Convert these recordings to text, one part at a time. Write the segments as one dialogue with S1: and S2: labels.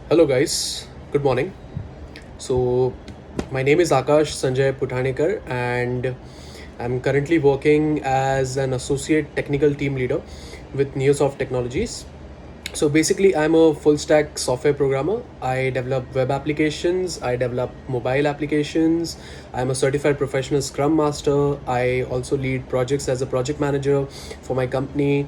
S1: Hello, guys. Good morning. So, my name is Akash Sanjay Puthanekar, and I'm currently working as an associate technical team leader with Neosoft Technologies. So, basically, I'm a full stack software programmer. I develop web applications, I develop mobile applications. I'm a certified professional scrum master. I also lead projects as a project manager for my company,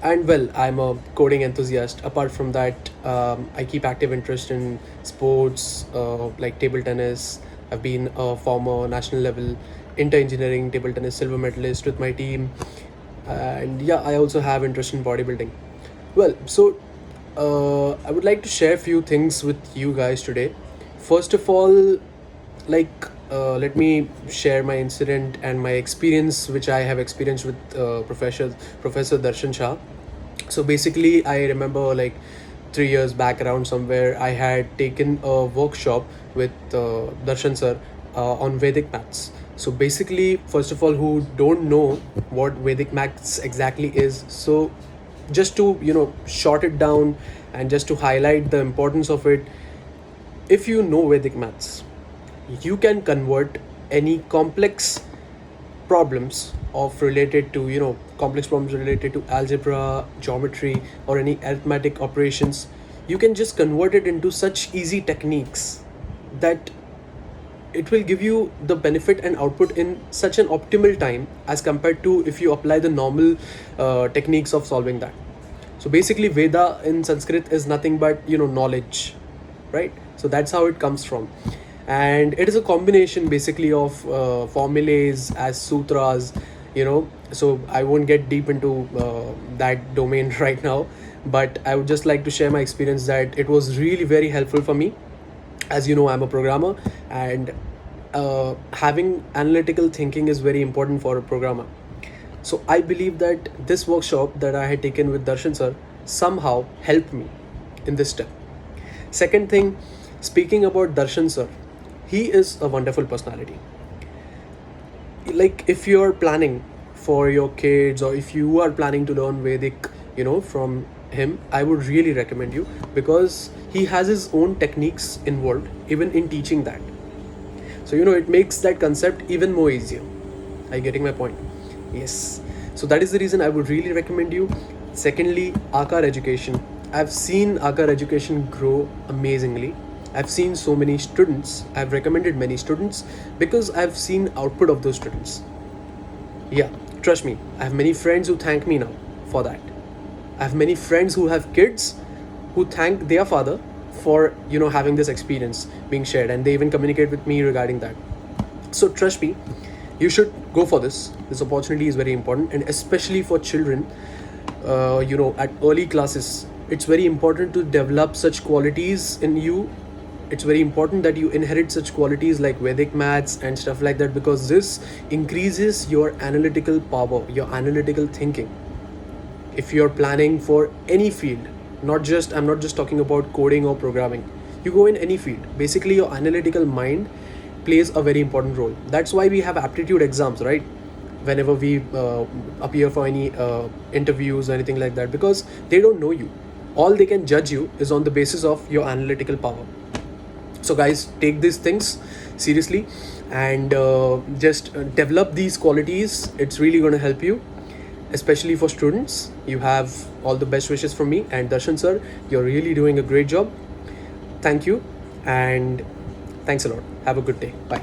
S1: and well, I'm a coding enthusiast. Apart from that, I keep active interest in sports like table tennis. I've been a former national level inter-engineering table tennis silver medalist with my team, and yeah, I also have interest in bodybuilding. I would like to share a few things with you guys today. First of all, let me share my incident and my experience, which I have experienced with Professor Darshan Shah. So basically, I remember like 3 years back around somewhere, I had taken a workshop with Darshan sir on Vedic maths. So basically, first of all, who don't know what Vedic maths exactly is, so just to short it down and just to highlight the importance of it, if you know Vedic maths, you can convert any complex problems related to algebra, geometry, or any arithmetic operations. You can just convert it into such easy techniques that it will give you the benefit and output in such an optimal time as compared to if you apply the normal techniques of solving that. So basically, Veda in Sanskrit is nothing but knowledge, right? So that's how it comes from, and it is a combination basically of formulas as sutras. So I won't get deep into that domain right now, but I would just like to share my experience that it was really very helpful for me. As you know, I'm a programmer, and having analytical thinking is very important for a programmer. So I believe that this workshop that I had taken with Darshan sir somehow helped me in this step. Second thing, speaking about Darshan sir, he is a wonderful personality. Like, if you're planning for your kids, or if you are planning to learn Vedic, from him, I would really recommend you, because he has his own techniques involved even in teaching that. So it makes that concept even more easier. Are you getting my point? Yes. So that is the reason I would really recommend you. Secondly, Akar Education. I've seen Akar Education grow amazingly. I've seen so many students. I've recommended many students because I've seen output of those students. Yeah, trust me. I have many friends who thank me now for that. I have many friends who have kids who thank their father for having this experience being shared, and they even communicate with me regarding that. So trust me, you should go for this opportunity is very important, and especially for children, at early classes, it's very important to develop such qualities in you. It's very important that you inherit such qualities like Vedic maths and stuff like that, because this increases your analytical power, your analytical thinking. If you're planning for any field, I'm not just talking about coding or programming, you go in any field, basically your analytical mind plays a very important role. That's why we have aptitude exams, right? Whenever we appear for any interviews or anything like that, because they don't know you. All they can judge you is on the basis of your analytical power. So guys, take these things seriously, and just develop these qualities. It's really going to help you, especially for students. You have all the best wishes from me, and Darshan sir, you're really doing a great job. Thank you, and thanks a lot. Have a good day. Bye.